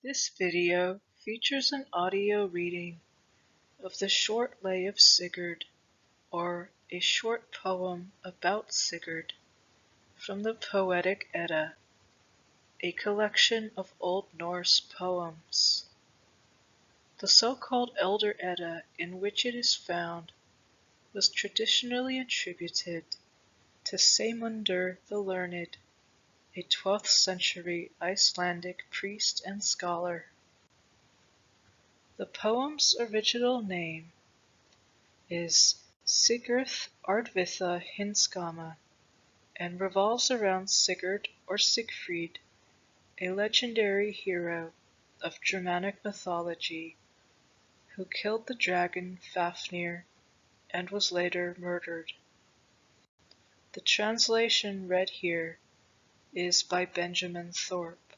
This video features an audio reading of the short Lay of Sigurd, or a short poem about Sigurd, from the Poetic Edda, a collection of Old Norse poems. The so-called Elder Edda in which it is found was traditionally attributed to Saymundur the Learned, a 12th century Icelandic priest and scholar. The poem's original name is Sigurðarkviða hin skamma and revolves around Sigurd or Siegfried, a legendary hero of Germanic mythology who killed the dragon Fafnir and was later murdered. The translation read here is by Benjamin Thorpe.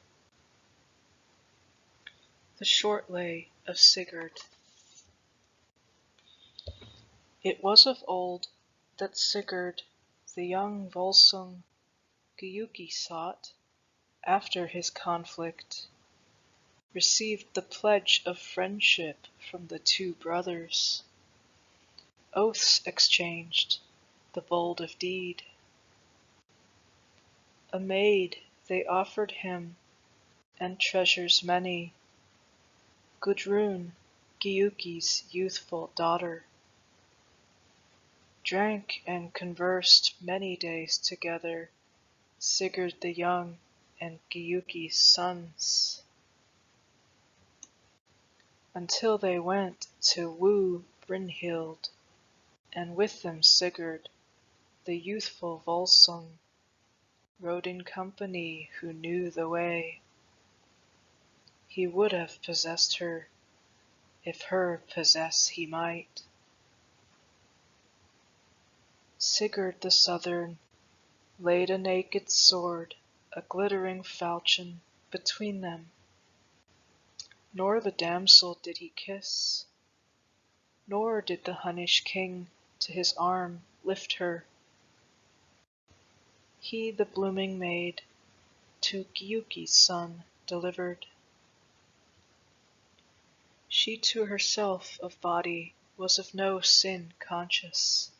The Short Lay of Sigurd. It was of old that Sigurd, the young Volsung Giuki sought, after his conflict, received the pledge of friendship from the two brothers. Oaths exchanged, the bold of deed. A maid they offered him, and treasures many, Gudrun, Giuki's youthful daughter. Drank and conversed many days together, Sigurd the young and Giuki's sons, until they went to woo Brynhild, and with them Sigurd, the youthful Volsung, rode in company who knew the way. He would have possessed her, if her possess he might. Sigurd the Southern laid a naked sword, a glittering falchion, between them. Nor the damsel did he kiss, nor did the Hunnish king to his arm lift her. He the blooming maid to Giuki's son delivered. She to herself of body was of no sin conscious,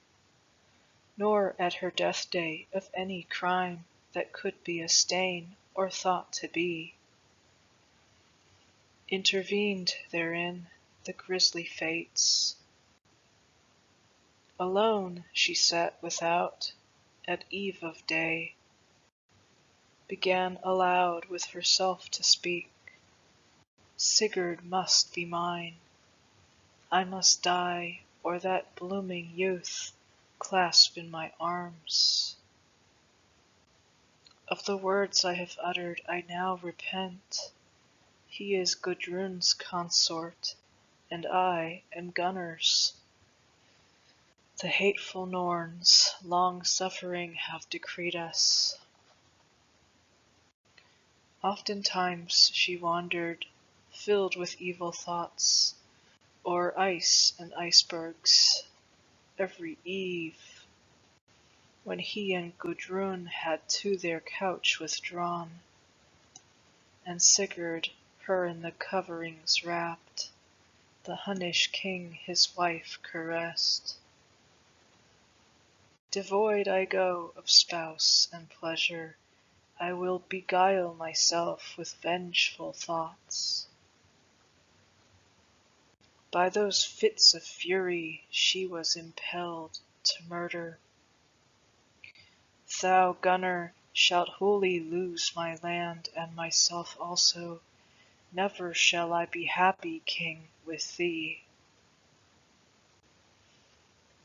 nor at her death day of any crime that could be a stain or thought to be. Intervened therein the grisly fates. Alone she sat without, at eve of day, began aloud with herself to speak. Sigurd must be mine. I must die, or that blooming youth clasp in my arms. Of the words I have uttered I now repent. He is Gudrun's consort, and I am Gunnar's. The hateful Norns, long-suffering, have decreed us. Oftentimes she wandered, filled with evil thoughts, o'er ice and icebergs, every eve, when he and Gudrun had to their couch withdrawn, and Sigurd her in the coverings wrapped, the Hunnish king his wife caressed. Devoid I go of spouse and pleasure, I will beguile myself with vengeful thoughts. By those fits of fury she was impelled to murder. Thou, Gunnar, shalt wholly lose my land and myself also. Never shall I be happy, king, with thee.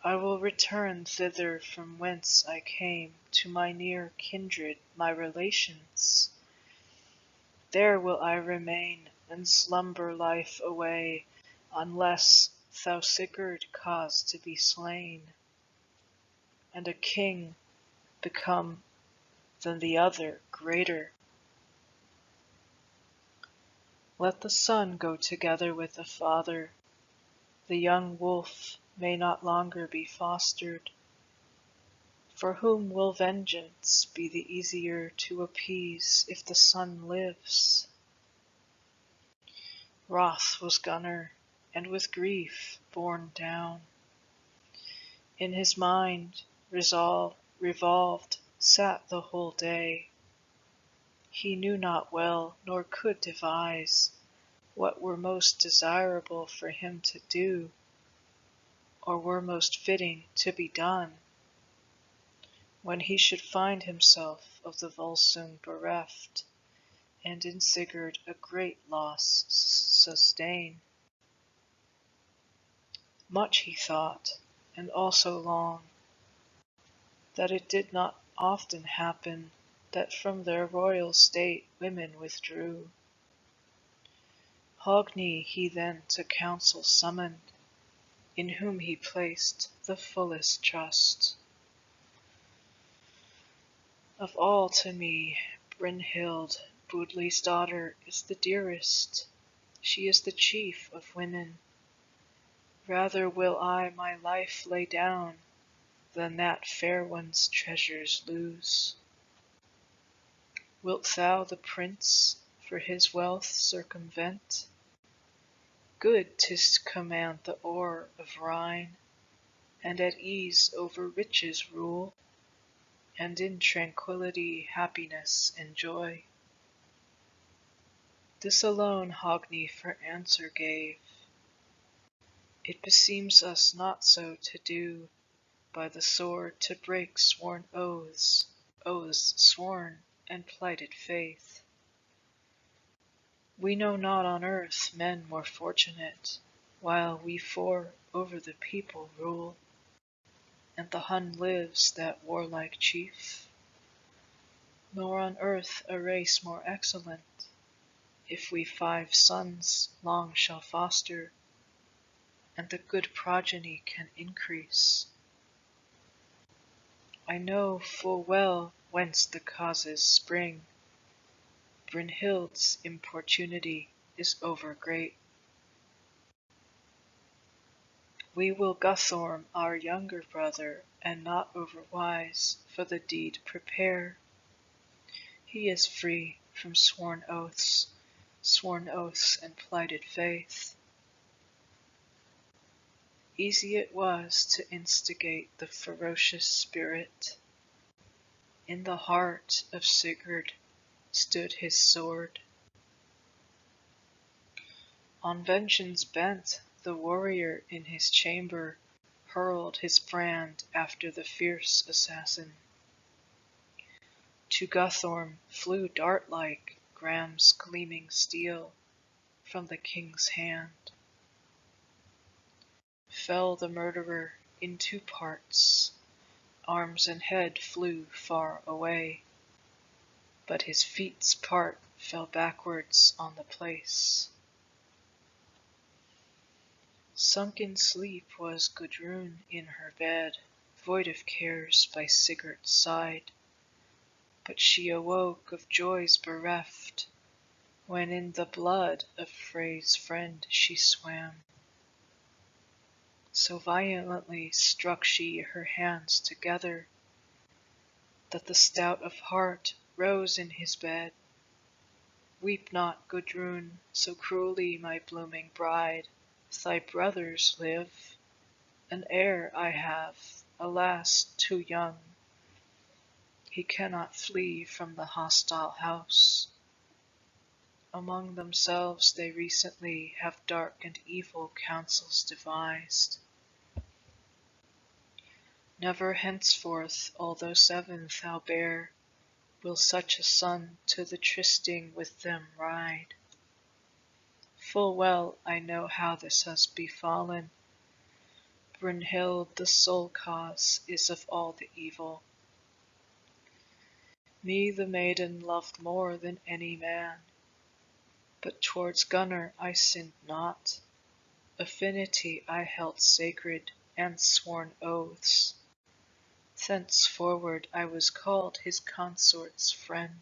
I will return thither from whence I came, to my near kindred, my relations. There will I remain, and slumber life away, unless thou Sigurd cause to be slain, and a king become than the other greater. Let the son go together with the father. The young wolf may not longer be fostered. For whom will vengeance be the easier to appease if the son lives? Wroth was Gunnar, and with grief borne down. In his mind revolved sat the whole day. He knew not well, nor could devise, what were most desirable for him to do, or were most fitting to be done, when he should find himself of the Volsung bereft, and in Sigurd a great loss sustain. Much he thought, and also long, that it did not often happen that from their royal state women withdrew. Hogni he then to council summoned, in whom he placed the fullest trust. Of all to me, Brynhild, Budli's daughter, is the dearest. She is the chief of women. Rather will I my life lay down, than that fair one's treasures lose. Wilt thou the prince for his wealth circumvent? Good 'tis to command the oar of Rhine, and at ease over riches rule, and in tranquillity happiness enjoy. This alone Hogni for answer gave: It beseems us not so to do, by the sword to break sworn oaths sworn and plighted faith. We know not on earth men more fortunate, while we four over the people rule, and the Hun lives that warlike chief. Nor on earth a race more excellent, if we 5 sons long shall foster, and the good progeny can increase. I know full well whence the causes spring. Brynhild's importunity is overgreat. We will Guthorm our younger brother, and not overwise, for the deed prepare. He is free from sworn oaths and plighted faith. Easy it was to instigate the ferocious spirit. In the heart of Sigurd stood his sword. On vengeance bent, the warrior in his chamber hurled his brand after the fierce assassin. To Guthorm flew dart-like Graham's gleaming steel from the king's hand. Fell the murderer in 2 parts, arms and head flew far away, but his feet's part fell backwards on the place. Sunk in sleep was Gudrun in her bed, void of cares by Sigurd's side, but she awoke of joys bereft, when in the blood of Frey's friend she swam. So violently struck she her hands together, that the stout of heart rose in his bed. Weep not, Gudrun, so cruelly, my blooming bride. Thy brothers live. An heir I have, alas, too young. He cannot flee from the hostile house. Among themselves they recently have dark and evil counsels devised. Never henceforth, although 7 thou bear, will such a son to the trysting with them ride. Full well I know how this has befallen. Brynhild the sole cause is of all the evil. Me the maiden loved more than any man, but towards Gunnar I sinned not. Affinity I held sacred, and sworn oaths. Thenceforward I was called his consort's friend.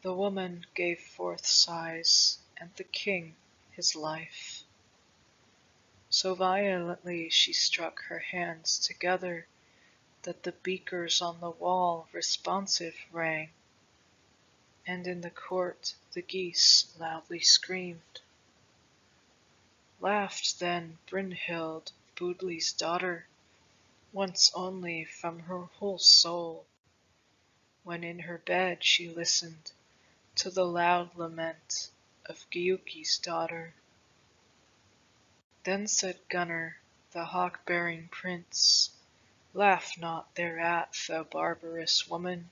The woman gave forth sighs, and the king his life. So violently she struck her hands together, that the beakers on the wall responsive rang. and in the court the geese loudly screamed. Laughed then Brynhild, Budli's daughter, once only from her whole soul, when in her bed she listened to the loud lament of Giuki's daughter. Then said Gunnar, the hawk-bearing prince, laugh not thereat, thou barbarous woman,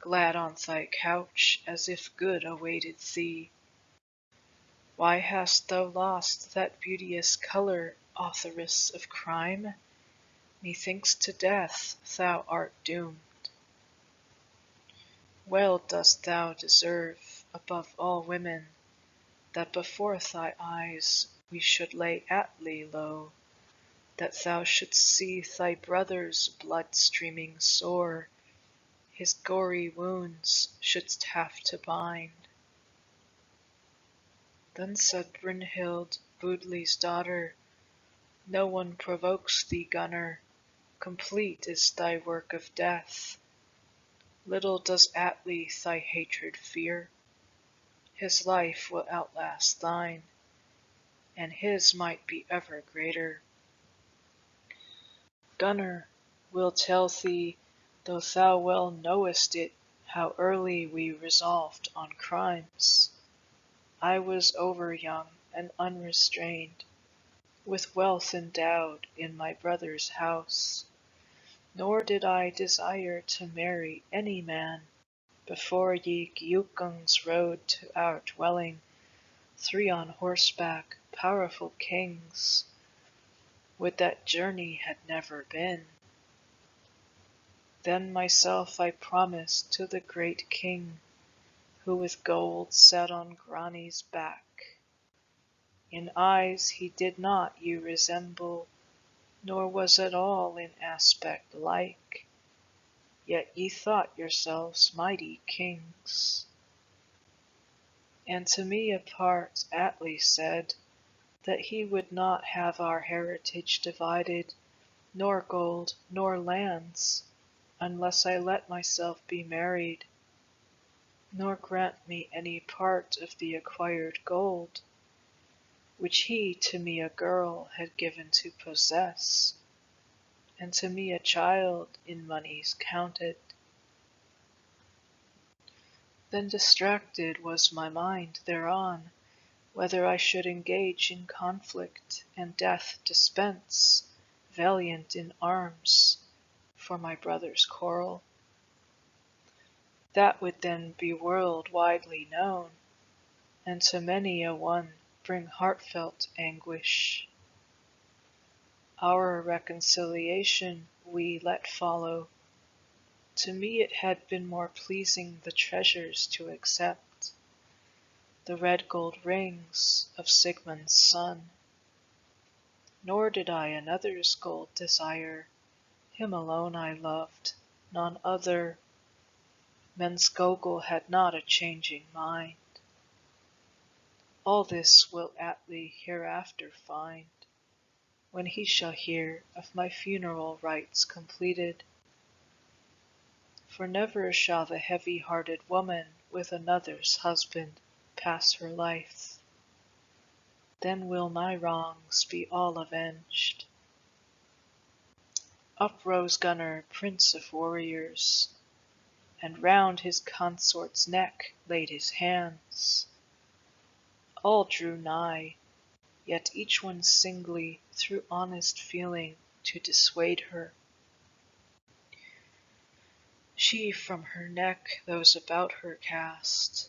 glad on thy couch, as if good awaited thee. Why hast thou lost that beauteous colour, authoress of crime? Methinks to death thou art doomed. Well dost thou deserve, above all women, that before thy eyes we should lay Atli low, that thou shouldst see thy brother's blood streaming sore, his gory wounds shouldst have to bind. Then said Brynhild, Budli's daughter, no one provokes thee, Gunnar, complete is thy work of death. Little does Atli thy hatred fear, his life will outlast thine, and his might be ever greater. Gunnar, will tell thee, though thou well knowest it, how early we resolved on crimes. I was over young and unrestrained, with wealth endowed in my brother's house, nor did I desire to marry any man before ye Giukungs rode to our dwelling, 3 on horseback, powerful kings. Would that journey had never been. Then myself I promised to the great king, who with gold sat on Grani's back. In eyes he did not you resemble, nor was at all in aspect like, yet ye thought yourselves mighty kings. And to me apart Atli said, that he would not have our heritage divided, nor gold, nor lands, unless I let myself be married, nor grant me any part of the acquired gold, which he to me a girl had given to possess, and to me a child in moneys counted. Then distracted was my mind thereon, whether I should engage in conflict and death dispense, valiant in arms, for my brother's quarrel. That would then be world widely known, and to many a one bring heartfelt anguish. Our reconciliation we let follow. To me it had been more pleasing the treasures to accept, the red gold rings of Sigmund's son. Nor did I another's gold desire, him alone I loved, none other. Menskogel had not a changing mind. All this will Atli hereafter find, when he shall hear of my funeral rites completed. For never shall the heavy-hearted woman with another's husband pass her life. Then will my wrongs be all avenged. Up rose Gunnar, prince of warriors, and round his consort's neck laid his hands. All drew nigh, yet each one singly through honest feeling to dissuade her. She from her neck those about her cast,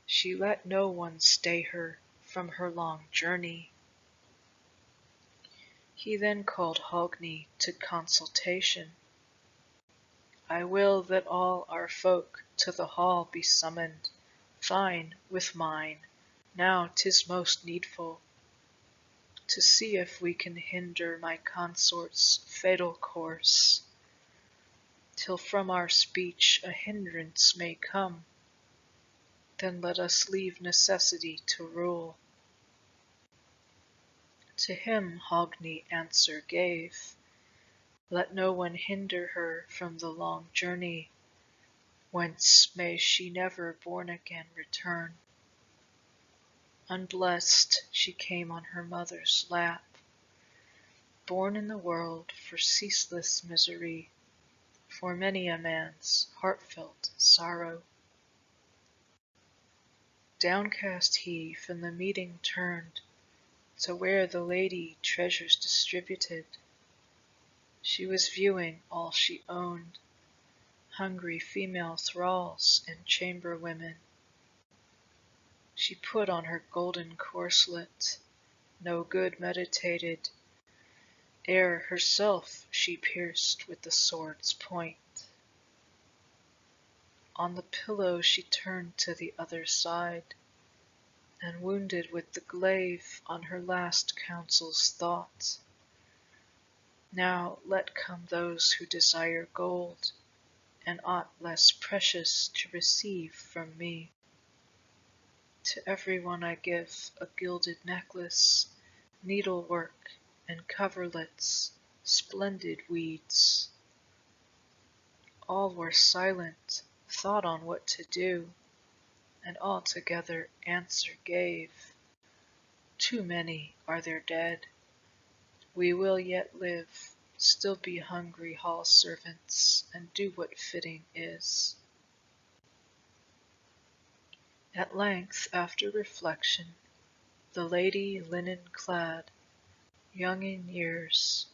she let no one stay her from her long journey. He then called Hogni to consultation. I will that all our folk to the hall be summoned, thine with mine, now 'tis most needful, to see if we can hinder my consort's fatal course, till from our speech a hindrance may come. Then let us leave necessity to rule. To him Hogni answer gave, let no one hinder her from the long journey, whence may she never born again return. Unblessed she came on her mother's lap, born in the world for ceaseless misery, for many a man's heartfelt sorrow. Downcast he from the meeting turned to where the lady treasures distributed. She was viewing all she owned, hungry female thralls and chamber women. She put on her golden corslet, no good meditated, ere herself she pierced with the sword's point. On the pillow she turned to the other side, and wounded with the glaive on her last counsel's thought. Now let come those who desire gold, and aught less precious to receive from me. To every one I give a gilded necklace, needlework, and coverlets, splendid weeds. All were silent, thought on what to do, and all together answer gave. Too many are there dead. We will yet live, still be hungry hall servants, and do what fitting is. At length, after reflection, the lady linen-clad, young in years,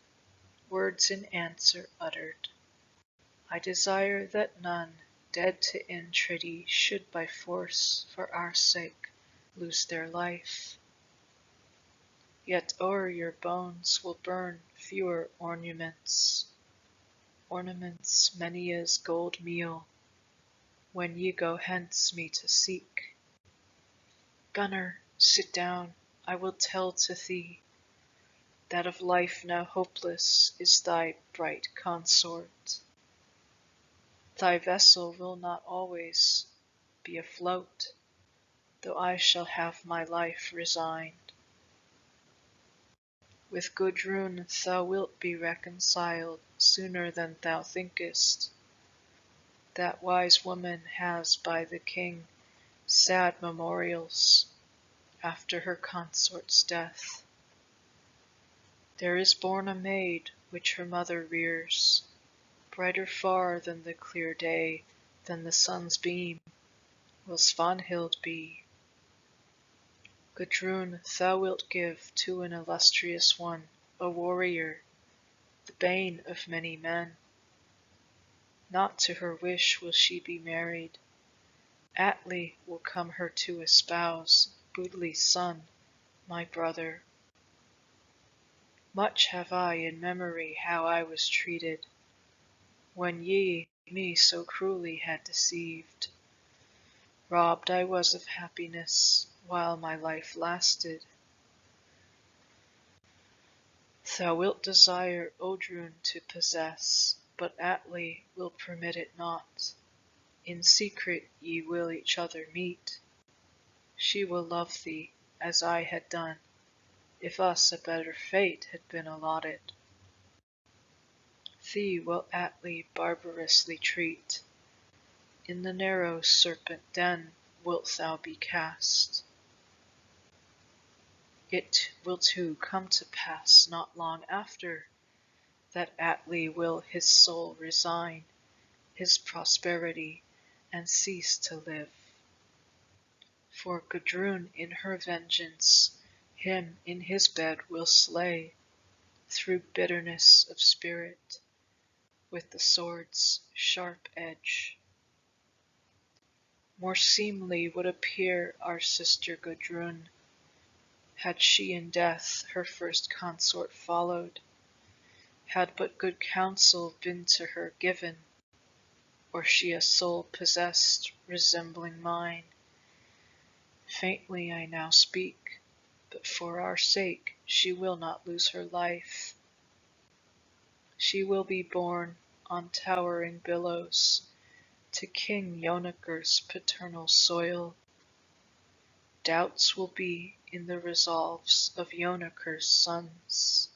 words in answer uttered. I desire that none, dead to entreaty, should by force, for our sake, lose their life. Yet o'er your bones will burn fewer ornaments, many as gold meal, when ye go hence me to seek. Gunner, sit down, I will tell to thee, that of life now hopeless is thy bright consort. Thy vessel will not always be afloat, though I shall have my life resigned. With Gudrun thou wilt be reconciled sooner than thou thinkest. That wise woman has by the king sad memorials after her consort's death. There is born a maid which her mother rears, brighter far than the clear day, than the sun's beam, will Svanhild be. Gudrun thou wilt give to an illustrious one, a warrior, the bane of many men. Not to her wish will she be married. Atli will come her to espouse, Budli's son, my brother. Much have I in memory how I was treated, when ye me so cruelly had deceived. Robbed I was of happiness, while my life lasted. Thou wilt desire Odrun to possess, but Atli will permit it not. In secret ye will each other meet. She will love thee, as I had done, if us a better fate had been allotted. Thee will Atli barbarously treat. In the narrow serpent den wilt thou be cast. It will too come to pass not long after, that Atli will his soul resign, his prosperity, and cease to live. For Gudrun in her vengeance him in his bed will slay, through bitterness of spirit, with the sword's sharp edge. More seemly would appear our sister Gudrun, had she in death her first consort followed, had but good counsel been to her given, or she a soul possessed resembling mine. Faintly I now speak, but for our sake she will not lose her life. She will be borne on towering billows to King Jonakr's paternal soil. Doubts will be in the resolves of Jonakr's sons.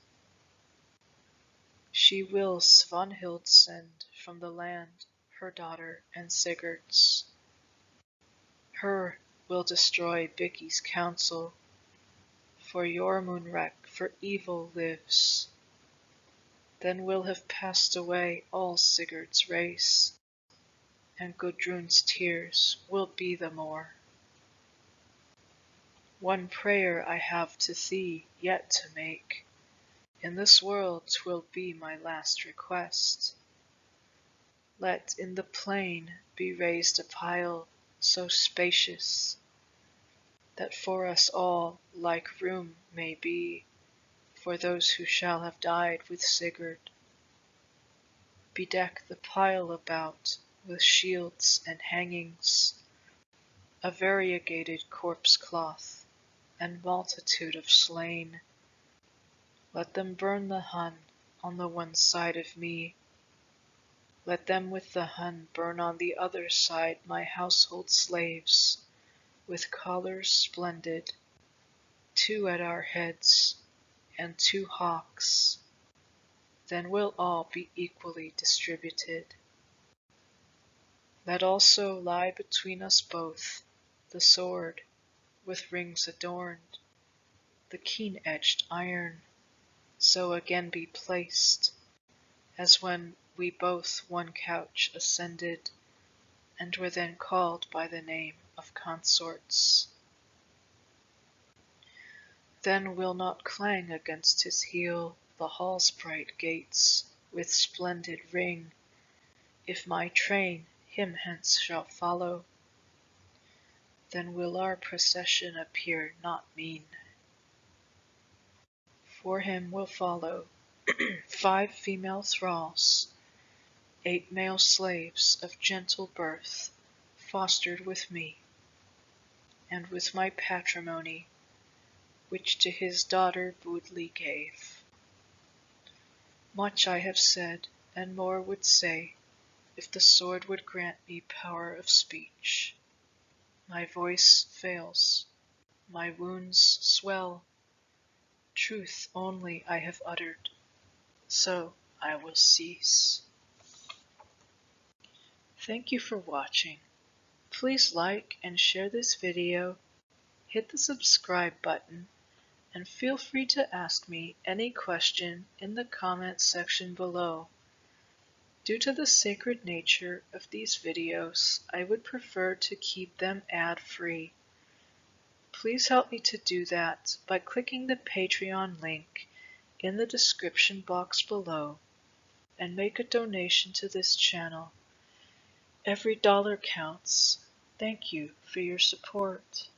She will Svanhild send from the land, her daughter and Sigurd's. Her will destroy Biki's counsel, for Jormunrek for evil lives. Then will have passed away all Sigurd's race, and Gudrun's tears will be the more. One prayer I have to thee yet to make, in this world 'twill be my last request. Let in the plain be raised a pile so spacious, that for us all like room may be for those who shall have died with Sigurd. Bedeck the pile about with shields and hangings, a variegated corpse cloth, and multitude of slain. Let them burn the Hun on the one side of me. Let them with the Hun burn on the other side my household slaves, with collars splendid, 2 at our heads, and 2 hawks. Then will all be equally distributed. Let also lie between us both the sword, with rings adorned, the keen-edged iron, so again be placed, as when we both one couch ascended, and were then called by the name of consorts. Then will not clang against his heel the hall's bright gates with splendid ring, if my train him hence shall follow. Then will our procession appear not mean. For him will follow 5 female thralls, 8 male slaves of gentle birth, fostered with me, and with my patrimony, which to his daughter Budli gave. Much I have said, and more would say, if the sword would grant me power of speech. My voice fails, my wounds swell, truth only I have uttered, so I will cease. Thank you for watching. Please like and share this video, hit the subscribe button, and feel free to ask me any question in the comment section below. Due to the sacred nature of these videos, I would prefer to keep them ad-free. Please help me to do that by clicking the Patreon link in the description box below and make a donation to this channel. Every dollar counts. Thank you for your support.